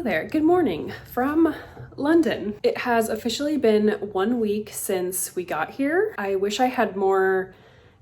there, good morning from London. It has officially been 1 week since we got here. I wish I had more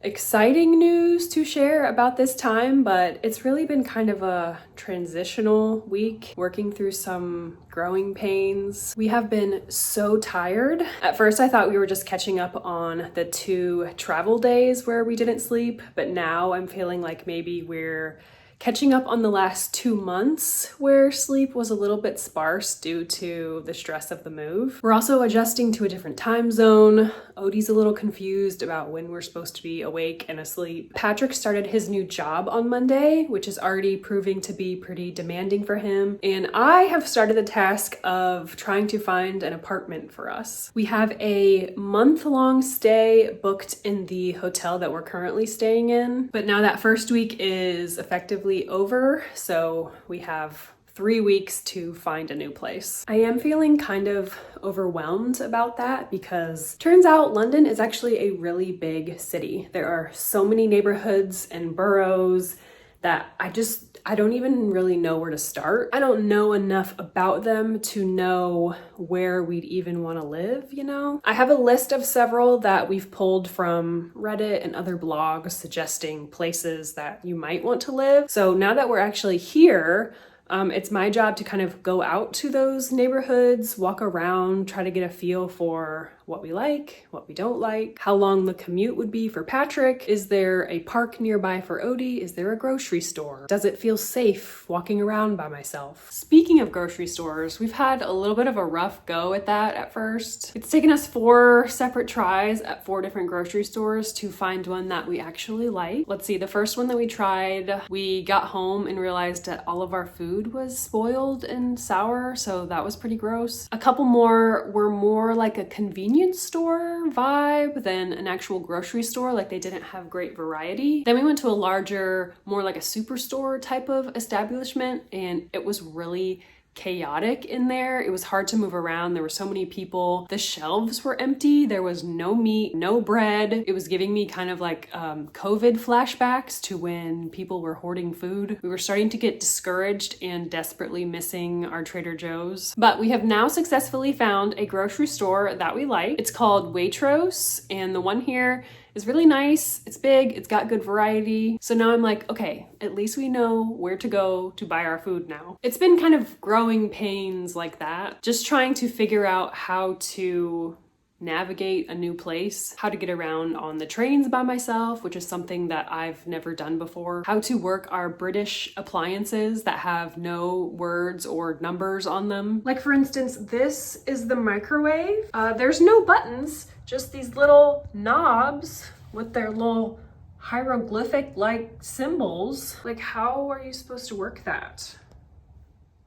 exciting news to share about this time, but it's really been kind of a transitional week, working through some growing pains. We have been so tired. At first I thought we were just catching up on the 2 travel days where we didn't sleep, but now I'm feeling like maybe we're catching up on the last 2 months where sleep was a little bit sparse due to the stress of the move. We're also adjusting to a different time zone. Odie's a little confused about when we're supposed to be awake and asleep. Patrick started his new job on Monday, which is already proving to be pretty demanding for him. And I have started the task of trying to find an apartment for us. We have a month-long stay booked in the hotel that we're currently staying in, but now that first week is effectively over, so we have 3 weeks to find a new place. I am feeling kind of overwhelmed about that because turns out London is actually a really big city. There are so many neighborhoods and boroughs that I don't even really know where to start. I don't know enough about them to know where we'd even want to live, you know? I have a list of several that we've pulled from Reddit and other blogs suggesting places that you might want to live. So now that we're actually here, it's my job to kind of go out to those neighborhoods, walk around, try to get a feel for what we like, what we don't like, how long the commute would be for Patrick. Is there a park nearby for Odie? Is there a grocery store? Does it feel safe walking around by myself? Speaking of grocery stores, we've had a little bit of a rough go at that at first. It's taken us 4 separate tries at 4 different grocery stores to find one that we actually like. Let's see, the first one that we tried, we got home and realized that all of our food was spoiled and sour, so that was pretty gross. A couple more were more like a convenience store vibe than an actual grocery store, like they didn't have great variety. Then we went to a larger, more like a superstore type of establishment, and it was really chaotic in there. It was hard to move around. There were so many people. The shelves were empty. There was no meat, no bread. It was giving me kind of like COVID flashbacks to when people were hoarding food. We were starting to get discouraged and desperately missing our Trader Joe's. But we have now successfully found a grocery store that we like. It's called Waitrose, and the one here is really nice. It's big, it's got good variety. So now I'm like, okay, at least we know where to go to buy our food now. It's been kind of growing pains like that. Just trying to figure out how to navigate a new place, how to get around on the trains by myself, which is something that I've never done before, how to work our British appliances that have no words or numbers on them. Like for instance, this is the microwave. There's no buttons, just these little knobs with their little hieroglyphic-like symbols. Like, how are you supposed to work that?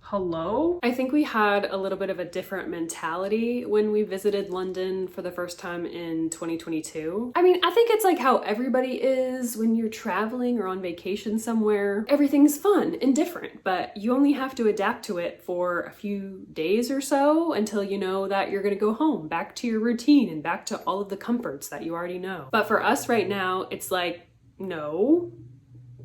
Hello? I think we had a little bit of a different mentality when we visited London for the first time in 2022. I mean, I think it's like how everybody is when you're traveling or on vacation somewhere. Everything's fun and different, but you only have to adapt to it for a few days or so until you know that you're gonna go home, back to your routine and back to all of the comforts that you already know. But for us right now, it's like, no,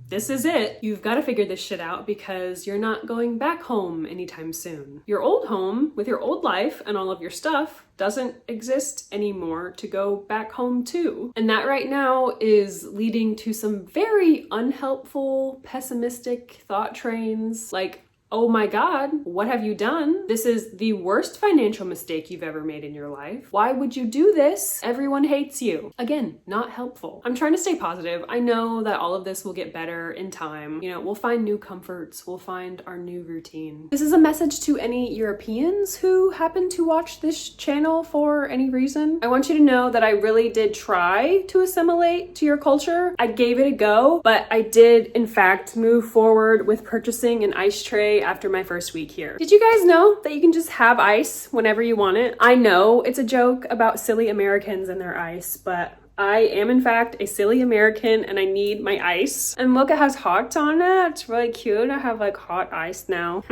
this is it. You've got to figure this shit out because you're not going back home anytime soon. Your old home with your old life and all of your stuff doesn't exist anymore to go back home to. And that right now is leading to some very unhelpful, pessimistic thought trains like, oh my God, what have you done? This is the worst financial mistake you've ever made in your life. Why would you do this? Everyone hates you. Again, not helpful. I'm trying to stay positive. I know that all of this will get better in time. You know, we'll find new comforts. We'll find our new routine. This is a message to any Europeans who happen to watch this channel for any reason. I want you to know that I really did try to assimilate to your culture. I gave it a go, but I did in fact move forward with purchasing an ice tray after my first week here. Did you guys know that you can just have ice whenever you want it? I know it's a joke about silly Americans and their ice, but I am in fact a silly American and I need my ice. And look, it has hearts on it. It's really cute. I have like hot ice now.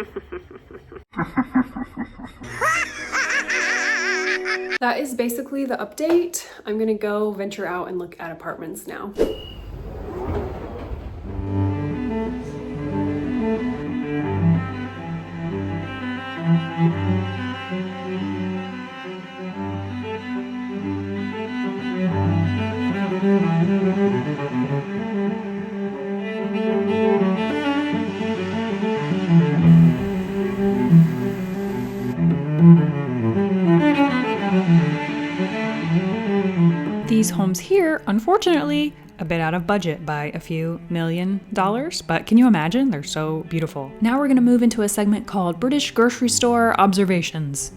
That is basically the update. I'm gonna go venture out and look at apartments now. homes here, unfortunately, a bit out of budget by a few $1 million, but can you imagine? They're so beautiful. Now we're gonna move into a segment called British Grocery Store Observations.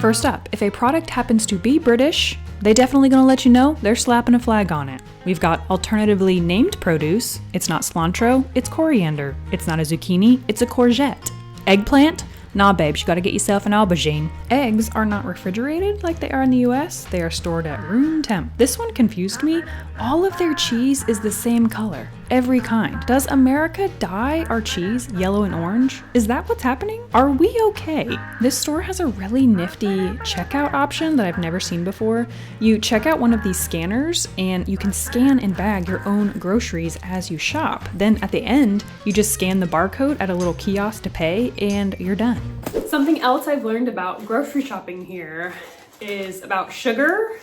First up, if a product happens to be British, they definitely gonna let you know they're slapping a flag on it. We've got alternatively named produce. It's not cilantro, it's coriander. It's not a zucchini, it's a courgette. Eggplant? Nah, babes, you gotta get yourself an aubergine. Eggs are not refrigerated like they are in the US. They are stored at room temp. This one confused me. All of their cheese is the same color. Every kind. Does America dye our cheese yellow and orange? Is that what's happening? Are we okay? This store has a really nifty checkout option that I've never seen before. You check out one of these scanners and you can scan and bag your own groceries as you shop. Then at the end, you just scan the barcode at a little kiosk to pay and you're done. Something else I've learned about grocery shopping here is about sugar.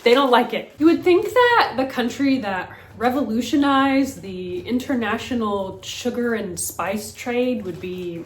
They don't like it. You would think that the country that revolutionized the international sugar and spice trade would be,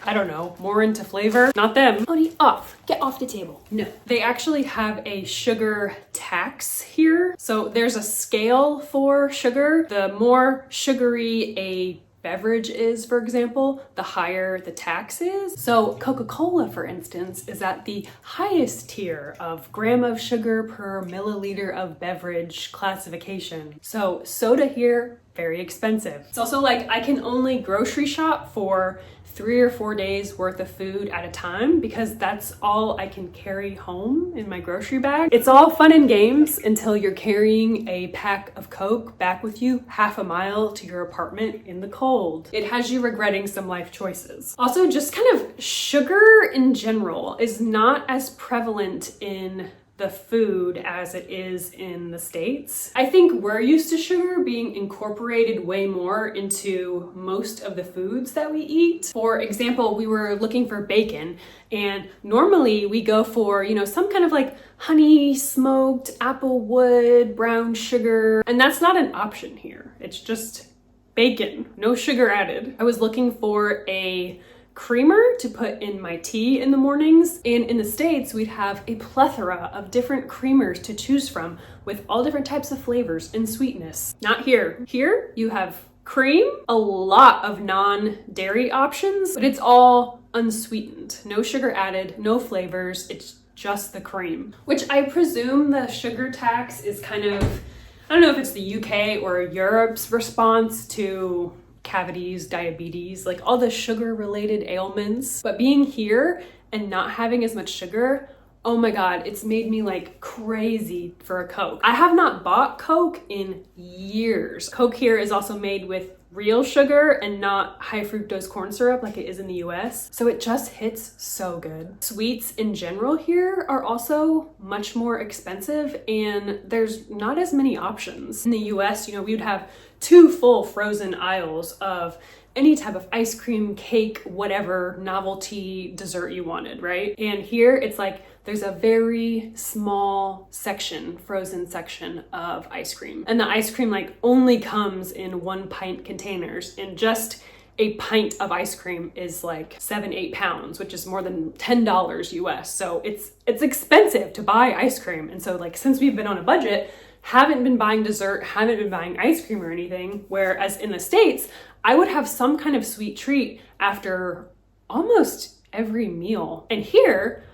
I don't know, more into flavor. Not them. Odie, off. Get off the table. No. They actually have a sugar tax here. So there's a scale for sugar. The more sugary a beverage is, for example, the higher the tax is. So Coca-Cola, for instance, is at the highest tier of gram of sugar per milliliter of beverage classification. So soda here, very expensive. It's also like I can only grocery shop for 3 or 4 days worth of food at a time because that's all I can carry home in my grocery bag. It's all fun and games until you're carrying a pack of Coke back with you half a mile to your apartment in the cold. It has you regretting some life choices. Also, just kind of sugar in general is not as prevalent in the food as it is in the States. I think we're used to sugar being incorporated way more into most of the foods that we eat. For example, we were looking for bacon and normally we go for, some kind of like honey smoked apple wood, brown sugar, and that's not an option here. It's just bacon, no sugar added. I was looking for a creamer to put in my tea in the mornings, and in the States we'd have a plethora of different creamers to choose from with all different types of flavors and sweetness. Not here. Here you have cream, a lot of non-dairy options, but it's all unsweetened. No sugar added, no flavors, it's just the cream. Which I presume the sugar tax is kind of, I don't know if it's the UK or Europe's response to cavities, diabetes, like all the sugar related ailments. But being here and not having as much sugar, oh my God, it's made me like crazy for a Coke. I have not bought Coke in years. Coke here is also made with real sugar and not high fructose corn syrup like it is in the US. So it just hits so good. Sweets in general here are also much more expensive and there's not as many options. In the US, we would have 2 full frozen aisles of any type of ice cream, cake, whatever novelty dessert you wanted, right? And here it's like there's a very small section, frozen section of ice cream. And the ice cream like only comes in 1 pint containers, and just a pint of ice cream is like 7-8 pounds, which is more than $10 US. So it's expensive to buy ice cream. And so like since we've been on a budget, haven't been buying dessert, haven't been buying ice cream or anything. Whereas in the States, I would have some kind of sweet treat after almost every meal. And here,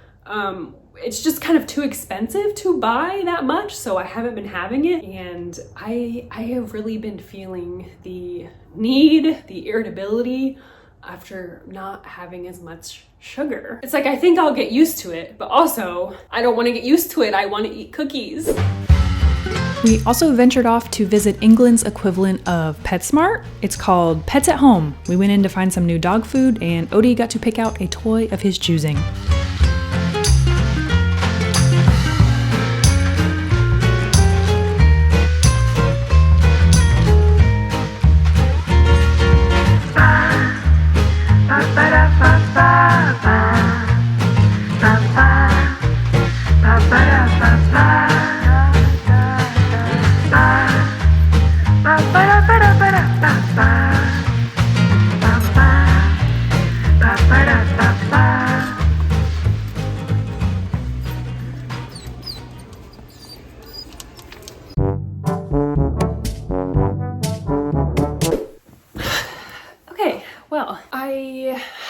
it's just kind of too expensive to buy that much, so I haven't been having it. And I have really been feeling the need, the irritability after not having as much sugar. It's like, I think I'll get used to it, but also I don't want to get used to it. I want to eat cookies. We also ventured off to visit England's equivalent of PetSmart. It's called Pets at Home. We went in to find some new dog food and Odie got to pick out a toy of his choosing.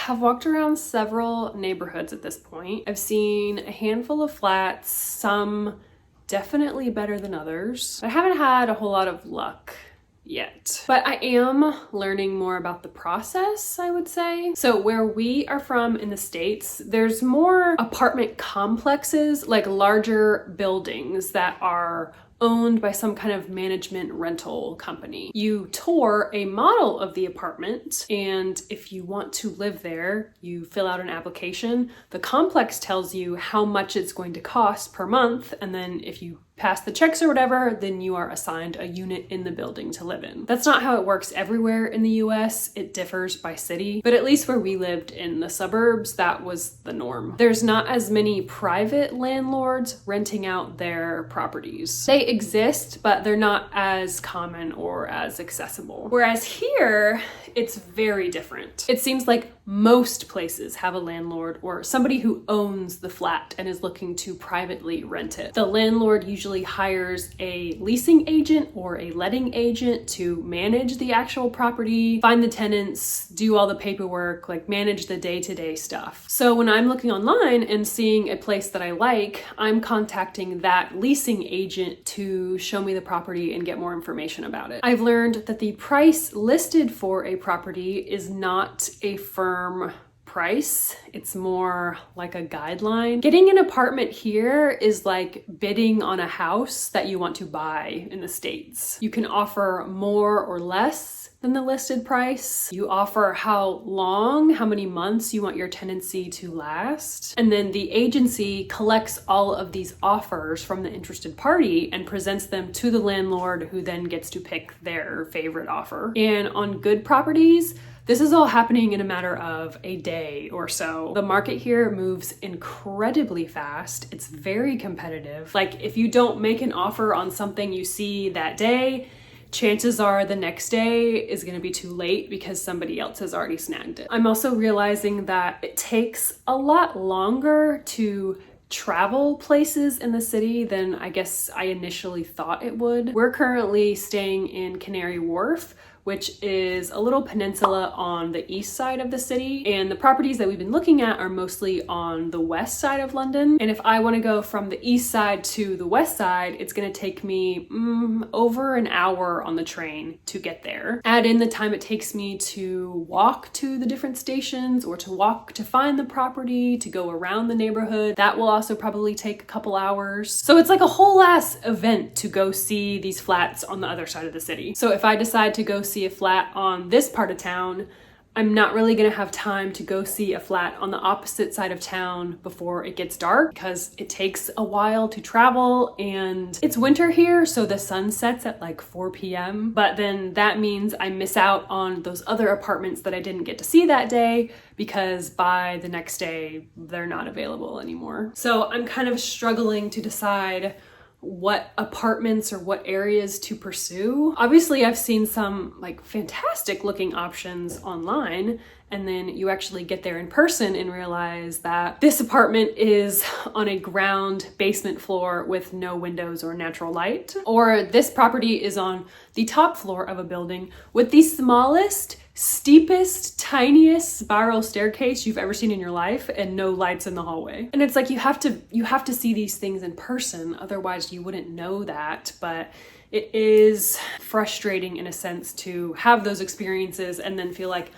have walked around several neighborhoods at this point. I've seen a handful of flats, some definitely better than others. I haven't had a whole lot of luck yet, but I am learning more about the process, I would say. So where we are from in the States, there's more apartment complexes, like larger buildings that are owned by some kind of management rental company. You tour a model of the apartment, and if you want to live there, you fill out an application. The complex tells you how much it's going to cost per month, and then if you pass the checks or whatever, then you are assigned a unit in the building to live in. That's not how it works everywhere in the US. It differs by city, but at least where we lived in the suburbs, that was the norm. There's not as many private landlords renting out their properties. They exist, but they're not as common or as accessible. Whereas here, it's very different. It seems like most places have a landlord or somebody who owns the flat and is looking to privately rent it. The landlord usually hires a leasing agent or a letting agent to manage the actual property, find the tenants, do all the paperwork, like manage the day-to-day stuff. So when I'm looking online and seeing a place that I like, I'm contacting that leasing agent to show me the property and get more information about it. I've learned that the price listed for a property is not a firm price. It's more like a guideline. Getting an apartment here is like bidding on a house that you want to buy in the States. You can offer more or less than the listed price. You offer how long, how many months you want your tenancy to last. And then the agency collects all of these offers from the interested party and presents them to the landlord, who then gets to pick their favorite offer. And on good properties, this is all happening in a matter of a day or so. The market here moves incredibly fast. It's very competitive. Like, if you don't make an offer on something you see that day, chances are the next day is going to be too late because somebody else has already snagged it. I'm also realizing that it takes a lot longer to travel places in the city than I guess I initially thought it would. We're currently staying in Canary Wharf, which is a little peninsula on the east side of the city. And the properties that we've been looking at are mostly on the west side of London. And if I want to go from the east side to the west side, it's going to take me over an hour on the train to get there. Add in the time it takes me to walk to the different stations or to walk to find the property, to go around the neighborhood. That will also probably take a couple hours. So it's like a whole ass event to go see these flats on the other side of the city. So if I decide to go see a flat on this part of town, I'm not really gonna have time to go see a flat on the opposite side of town before it gets dark, because it takes a while to travel and it's winter here, so the sun sets at like 4 p.m. But then that means I miss out on those other apartments that I didn't get to see that day because by the next day, they're not available anymore. So I'm kind of struggling to decide what apartments or what areas to pursue. Obviously, I've seen some like fantastic looking options online, and then you actually get there in person and realize that this apartment is on a ground basement floor with no windows or natural light, or this property is on the top floor of a building with the smallest, steepest, tiniest spiral staircase you've ever seen in your life and no lights in the hallway. And it's like you have to see these things in person, otherwise you wouldn't know that. But it is frustrating in a sense to have those experiences and then feel like,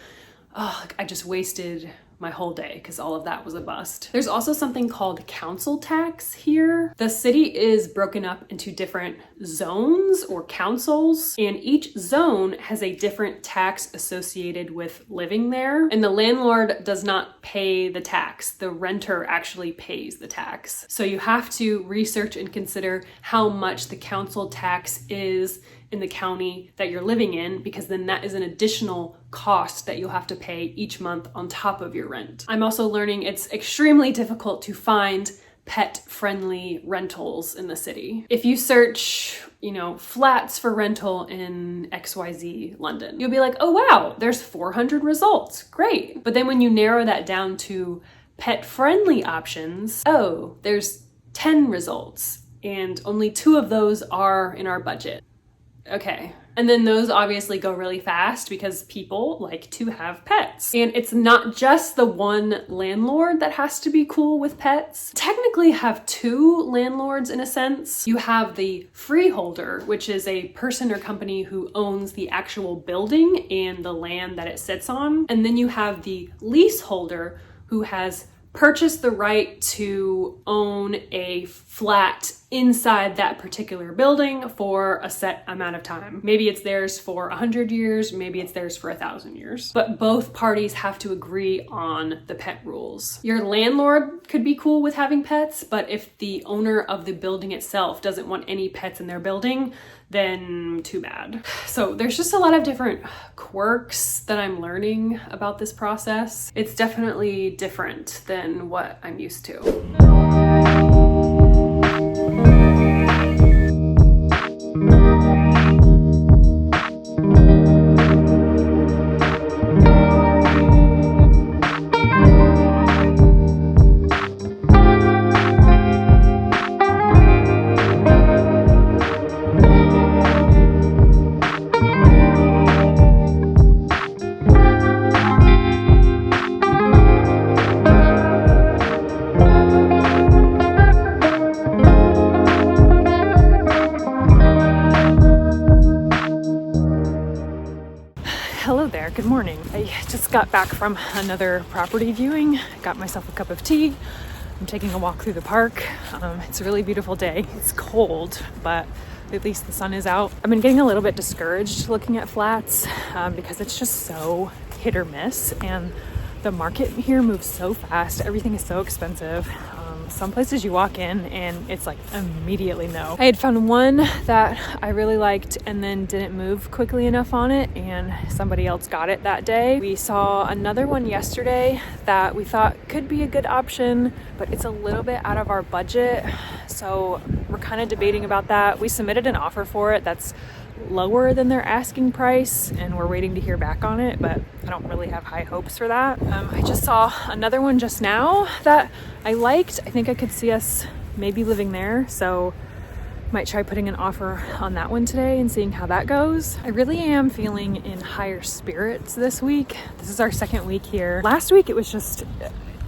oh, like I just wasted my whole day because all of that was a bust. There's also something called council tax here. The city is broken up into different zones or councils, and each zone has a different tax associated with living there. And the landlord does not pay the tax. The renter actually pays the tax. So you have to research and consider how much the council tax is in the county that you're living in, because then that is an additional cost that you'll have to pay each month on top of your rent. I'm also learning it's extremely difficult to find pet-friendly rentals in the city. If you search, flats for rental in XYZ London, you'll be like, oh wow, there's 400 results, great. But then when you narrow that down to pet-friendly options, oh, there's 10 results, and only 2 of those are in our budget. Okay, And then those obviously go really fast because people like to have pets. And it's not just the one landlord that has to be cool with pets. Technically have two landlords in a sense. You have the freeholder, which is a person or company who owns the actual building and the land that it sits on. And then you have the leaseholder who has purchased the right to own a flat inside that particular building for a set amount of time. Maybe it's theirs for 100 years, maybe it's theirs for 1,000 years. But both parties have to agree on the pet rules. Your landlord could be cool with having pets, but if the owner of the building itself doesn't want any pets in their building, then too bad. So there's just a lot of different quirks that I'm learning about this process. It's definitely different than what I'm used to. Hello there, good morning. I just got back from another property viewing, got myself a cup of tea. I'm taking a walk through the park. It's a really beautiful day. It's cold, but at least the sun is out. I've been getting a little bit discouraged looking at flats because it's just so hit or miss, and the market here moves so fast. Everything is so expensive. Some places you walk in and it's like immediately no. I had found one that I really liked and then didn't move quickly enough on it, and somebody else got it that day. We saw another one yesterday that we thought could be a good option, but it's a little bit out of our budget. So we're kind of debating about that. We submitted an offer for it that's lower than their asking price, and we're waiting to hear back on it, but I don't really have high hopes for that. I just saw another one just now that I liked. I think I could see us maybe living there, so might try putting an offer on that one today and seeing how that goes. I really am feeling in higher spirits this week. This is our second week here. Last week it was just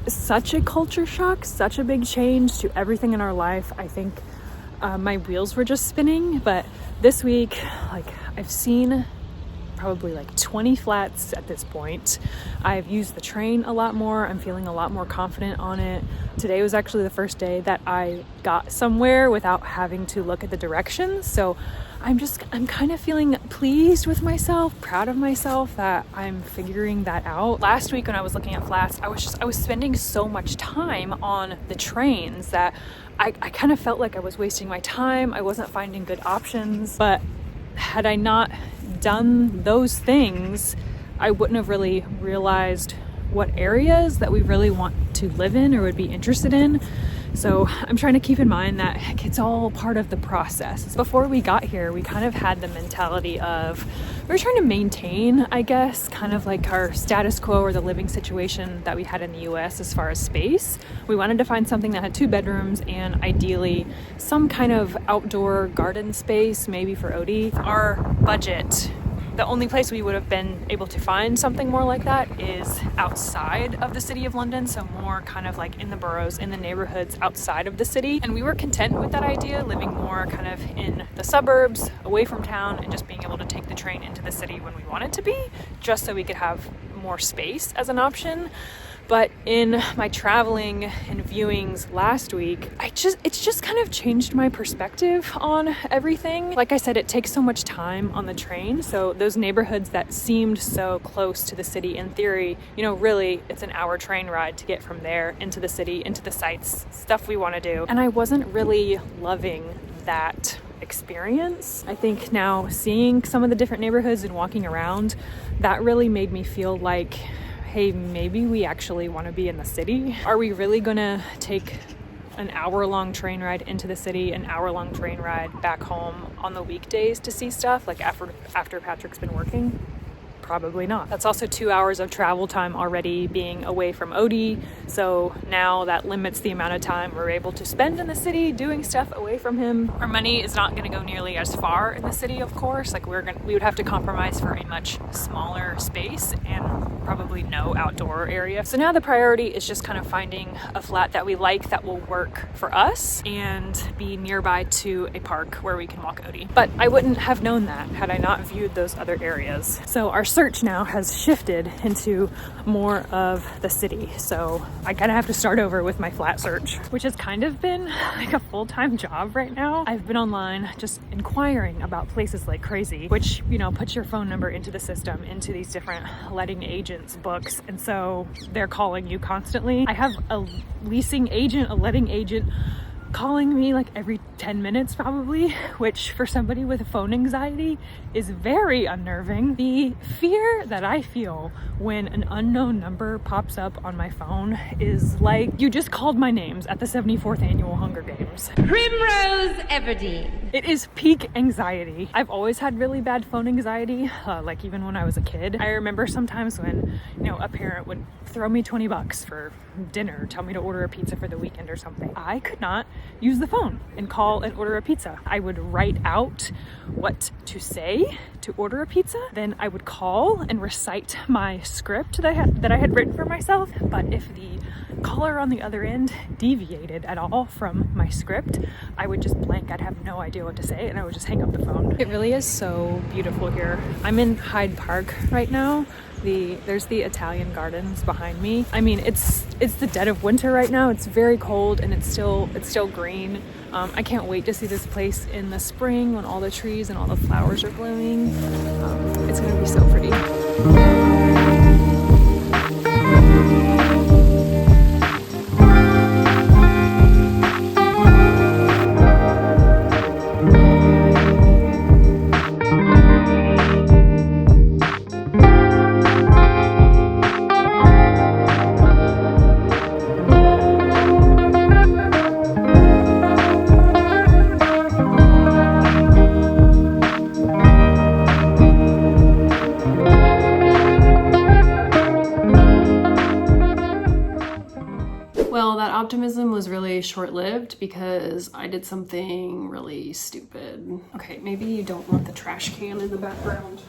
such a culture shock, such a big change to everything in our life. I think my wheels were just spinning, but this week, like, I've seen probably like 20 flats at this point. I've used the train a lot more. I'm feeling a lot more confident on it. Today was actually the first day that I got somewhere without having to look at the directions. So I'm kind of feeling pleased with myself, proud of myself that I'm figuring that out. Last week when I was looking at flats, I was spending so much time on the trains that I kind of felt like I was wasting my time. I wasn't finding good options, but had I not done those things, I wouldn't have really realized what areas that we really want to live in or would be interested in. So I'm trying to keep in mind that it's all part of the process. Before we got here, we kind of had the mentality of we're trying to maintain, I guess, kind of like our status quo or the living situation that we had in the US as far as space. We wanted to find something that had 2 bedrooms and ideally some kind of outdoor garden space, maybe for Odie. Our budget, the only place we would have been able to find something more like that is outside of the city of London, so more kind of like in the boroughs, in the neighborhoods outside of the city. And we were content with that idea, living more kind of in the suburbs, away from town, and just being able to take the train into the city when we wanted to be, just so we could have more space as an option. But in my traveling and viewings last week, it's just kind of changed my perspective on everything. Like I said, it takes so much time on the train. So those neighborhoods that seemed so close to the city in theory, really it's an hour train ride to get from there into the city, into the sites, stuff we want to do. And I wasn't really loving that experience. I think now seeing some of the different neighborhoods and walking around, that really made me feel like, hey, maybe we actually want to be in the city. Are we really gonna take an hour-long train ride into the city, an hour-long train ride back home on the weekdays to see stuff, like after Patrick's been working? Probably not. That's also 2 hours of travel time already being away from Odie. So now that limits the amount of time we're able to spend in the city doing stuff away from him. Our money is not going to go nearly as far in the city, of course. Like we would have to compromise for a much smaller space and probably no outdoor area. So now the priority is just kind of finding a flat that we like that will work for us and be nearby to a park where we can walk Odie. But I wouldn't have known that had I not viewed those other areas. So our search now has shifted into more of the city. So I kind of have to start over with my flat search, which has kind of been like a full-time job right now. I've been online just inquiring about places like crazy, which, you know, puts your phone number into the system, into these different letting agents books. And so they're calling you constantly. I have a leasing agent, a letting agent calling me like every 10 minutes probably, which for somebody with phone anxiety is very unnerving. The fear that I feel when an unknown number pops up on my phone is like you just called my names at the 74th annual Hunger Games. Primrose Everdeen. It is peak anxiety. I've always had really bad phone anxiety, like even when I was a kid. I remember sometimes when, you know, a parent would throw me $20 for dinner, tell me to order a pizza for the weekend or something. I could not use the phone and call and order a pizza. I would write out what to say to order a pizza. Then I would call and recite my script that I had written for myself. But if the caller on the other end deviated at all from my script, I would just blank. I'd have no idea what to say and I would just hang up the phone. It really is so beautiful here. I'm in Hyde Park right now. There's the Italian gardens behind me. I mean, it's the dead of winter right now. It's very cold and it's still green. I can't wait to see this place in the spring when all the trees and all the flowers are blooming. It's gonna be so pretty. Well, that optimism was really short-lived because I did something really stupid. Okay, maybe you don't want the trash can in the background.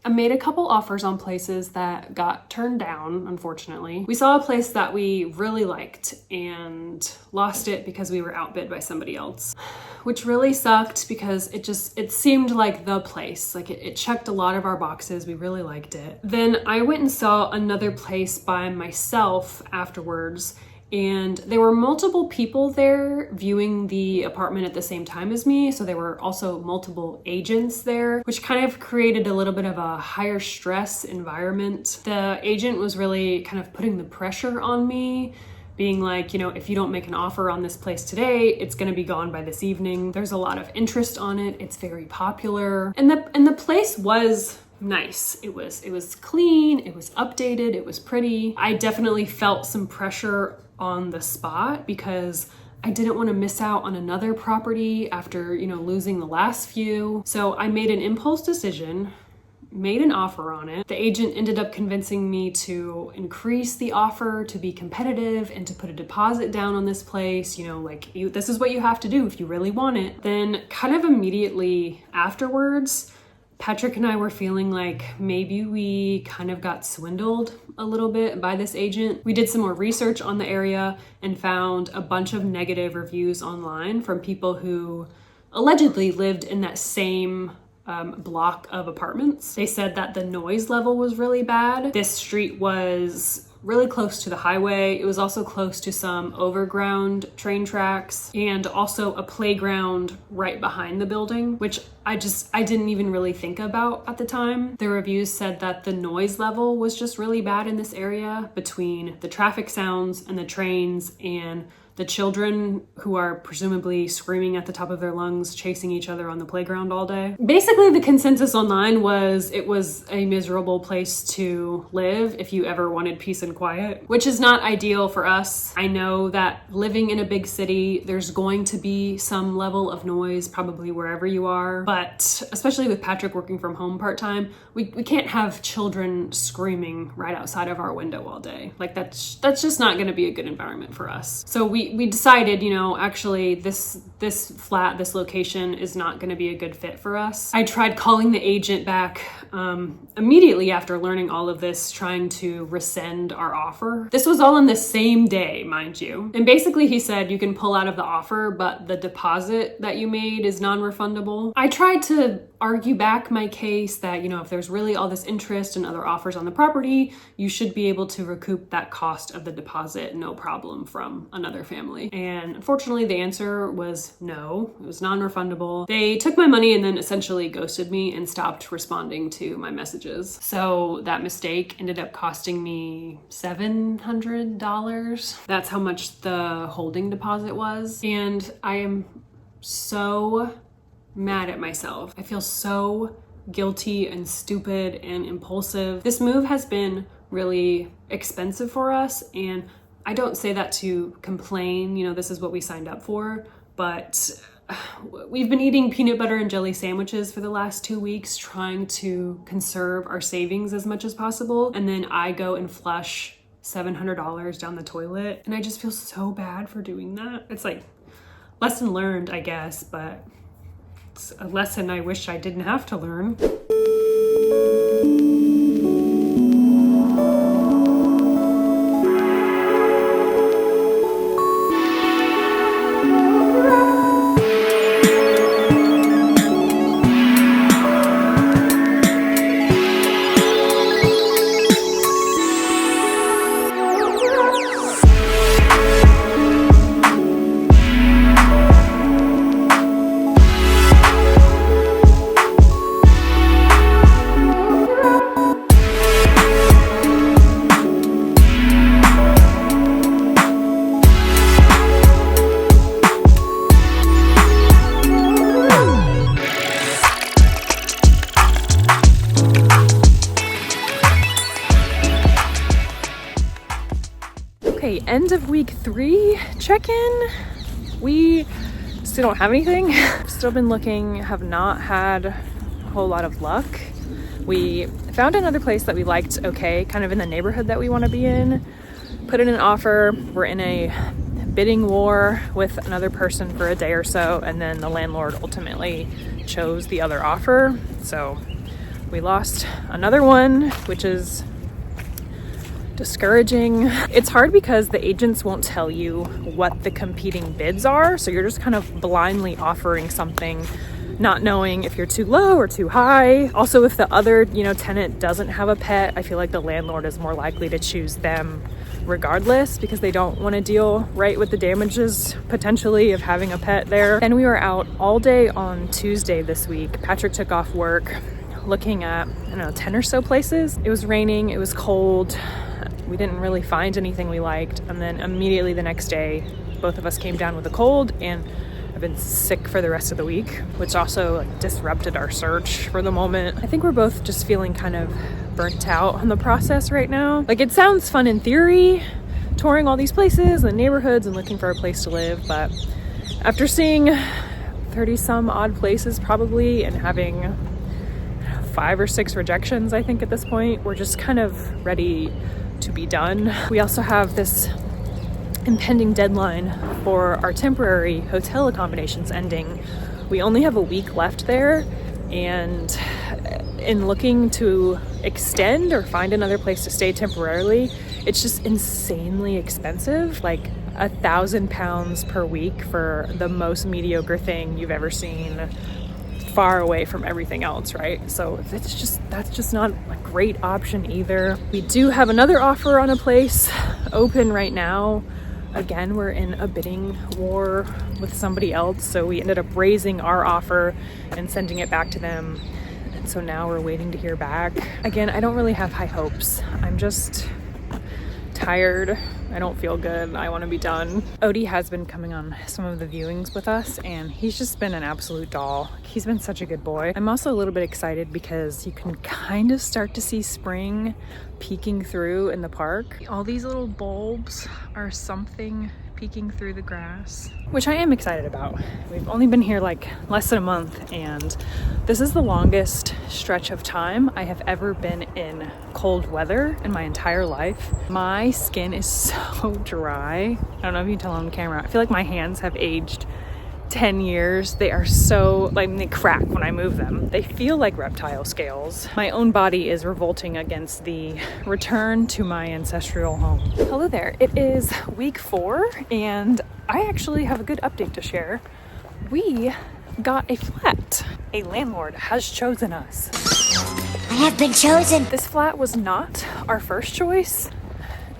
I made a couple offers on places that got turned down, unfortunately. We saw a place that we really liked and lost it because we were outbid by somebody else, which really sucked because it seemed like the place. Like it checked a lot of our boxes. We really liked it. Then I went and saw another place by myself afterwards, and there were multiple people there viewing the apartment at the same time as me. So there were also multiple agents there, which kind of created a little bit of a higher stress environment. The agent was really kind of putting the pressure on me, being like, you know, if you don't make an offer on this place today, it's gonna be gone by this evening. There's a lot of interest on it. It's very popular. And the place was nice. It was clean, it was updated, it was pretty. I definitely felt some pressure on the spot because I didn't want to miss out on another property after, you know, losing the last few. So I made an impulse decision, made an offer on it. The agent ended up convincing me to increase the offer to be competitive and to put a deposit down on this place. You know, like this is what you have to do if you really want it. Then kind of immediately afterwards, Patrick and I were feeling like maybe we kind of got swindled a little bit by this agent. We did some more research on the area and found a bunch of negative reviews online from people who allegedly lived in that same block of apartments. They said that the noise level was really bad. This street was really close to the highway. It was also close to some overground train tracks and also a playground right behind the building, which I didn't even really think about at the time. The reviews said that the noise level was just really bad in this area between the traffic sounds and the trains and the children who are presumably screaming at the top of their lungs, chasing each other on the playground all day. Basically, the consensus online was it was a miserable place to live if you ever wanted peace and quiet, which is not ideal for us. I know that living in a big city, there's going to be some level of noise probably wherever you are, but especially with Patrick working from home part-time, we can't have children screaming right outside of our window all day. Like that's just not going to be a good environment for us. So we decided, you know, actually this flat, this location is not going to be a good fit for us. I tried calling the agent back immediately after learning all of this, trying to rescind our offer. This was all in the same day, mind you. And basically he said you can pull out of the offer, but the deposit that you made is non-refundable. I tried to argue back my case that, you know, if there's really all this interest and other offers on the property, you should be able to recoup that cost of the deposit, no problem, from another family. And unfortunately, the answer was no, it was non-refundable. They took my money and then essentially ghosted me and stopped responding to my messages. So that mistake ended up costing me $700. That's how much the holding deposit was. And I am so mad at myself. I feel so guilty and stupid and impulsive. This move has been really expensive for us, and I don't say that to complain, you know, this is what we signed up for, but we've been eating peanut butter and jelly sandwiches for the last 2 weeks, trying to conserve our savings as much as possible, and then I go and flush $700 down the toilet, and I just feel so bad for doing that. It's like, lesson learned, I guess, but it's a lesson I wish I didn't have to learn. Okay, end of week 3 check-in. We still don't have anything. Still been looking, have not had a whole lot of luck. We found another place that we liked okay, kind of in the neighborhood that we want to be in. Put in an offer. We're in a bidding war with another person for a day or so, and then the landlord ultimately chose the other offer. So we lost another one, which is discouraging. It's hard because the agents won't tell you what the competing bids are, so you're just kind of blindly offering something, not knowing if you're too low or too high. Also, if the other, tenant doesn't have a pet, I feel like the landlord is more likely to choose them regardless because they don't want to deal right with the damages potentially of having a pet there. And we were out all day on Tuesday this week. Patrick took off work looking at, 10 or so places. It was raining, it was cold. We didn't really find anything we liked. And then immediately the next day, both of us came down with a cold, and I've been sick for the rest of the week, which also disrupted our search for the moment. I think we're both just feeling kind of burnt out on the process right now. Like, it sounds fun in theory, touring all these places and neighborhoods and looking for a place to live, but after seeing 30 some odd places probably and having 5 or 6 rejections, I think at this point, we're just kind of ready to be done. We also have this impending deadline for our temporary hotel accommodations ending. We only have a week left there, and in looking to extend or find another place to stay temporarily, it's just insanely expensive, like £1,000 per week for the most mediocre thing you've ever seen, far away from everything else, right? So that's just not a great option either. We do have another offer on a place open right now. Again, we're in a bidding war with somebody else, so we ended up raising our offer and sending it back to them. And so now we're waiting to hear back. Again, I don't really have high hopes. I'm just tired I don't feel good. I want to be done. Odie has been coming on some of the viewings with us, and he's just been an absolute doll. He's been such a good boy. I'm also a little bit excited because you can kind of start to see spring peeking through in the park. All these little bulbs are something peeking through the grass, which I am excited about. We've only been here like less than a month, and this is the longest stretch of time I have ever been in cold weather in my entire life. My skin is so dry. I don't know if you can tell on camera. I feel like my hands have aged 10 years. They are so, like, they crack when I move them. They feel like reptile scales. My own body is revolting against the return to my ancestral home. Hello there. It is week 4, and I actually have a good update to share. We got a flat. A landlord has chosen us. I have been chosen. This flat was not our first choice,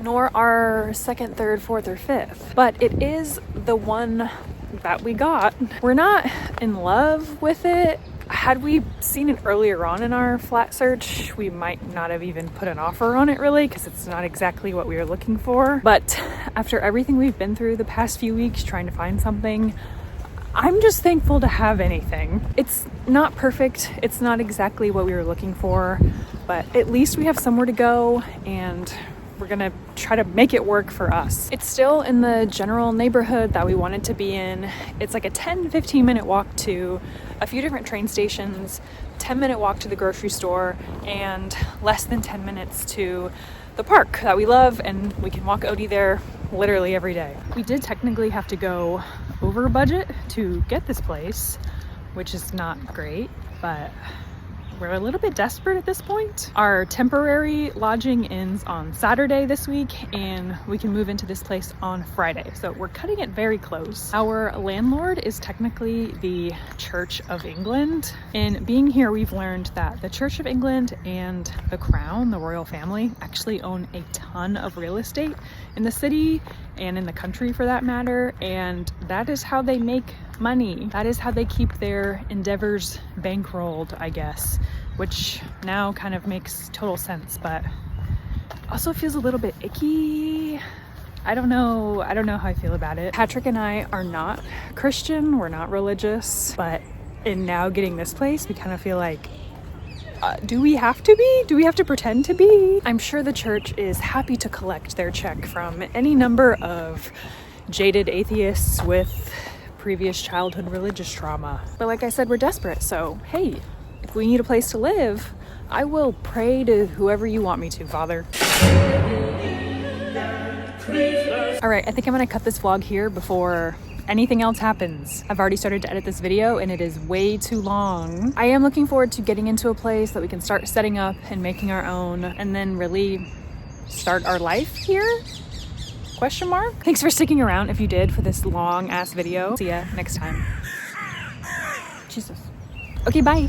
nor our second, third, fourth, or fifth, but it is the one that we got. We're not in love with it. Had we seen it earlier on in our flat search, we might not have even put an offer on it really, because it's not exactly what we were looking for. But after everything we've been through the past few weeks trying to find something, I'm just thankful to have anything. It's not perfect. It's not exactly what we were looking for, but at least we have somewhere to go, and we're gonna try to make it work for us. It's still in the general neighborhood that we wanted to be in. It's like a 10-15 minute walk to a few different train stations, 10-minute walk to the grocery store, and less than 10 minutes to the park that we love, and we can walk Odie there literally every day. We did technically have to go over budget to get this place, which is not great, but we're a little bit desperate at this point. Our temporary lodging ends on Saturday this week, and we can move into this place on Friday. So we're cutting it very close. Our landlord is technically the Church of England. And being here, we've learned that the Church of England and the Crown, the royal family, actually own a ton of real estate in the city and in the country for that matter. And that is how they make money. That is how they keep their endeavors bankrolled, I guess, which now kind of makes total sense, but also feels a little bit icky. I don't know how I feel about it. Patrick and I are not Christian, we're not religious, but in now getting this place, we kind of feel like, do we have to be? Do we have to pretend to be? I'm sure the church is happy to collect their check from any number of jaded atheists with previous childhood religious trauma. But like I said, we're desperate, so hey, if we need a place to live, I will pray to whoever you want me to, Father. All right, I think I'm gonna cut this vlog here before anything else happens. I've already started to edit this video and it is way too long. I am looking forward to getting into a place that we can start setting up and making our own, and then really start our life here? Question mark? Thanks for sticking around if you did for this long ass video. See ya next time. Jesus. Okay, bye.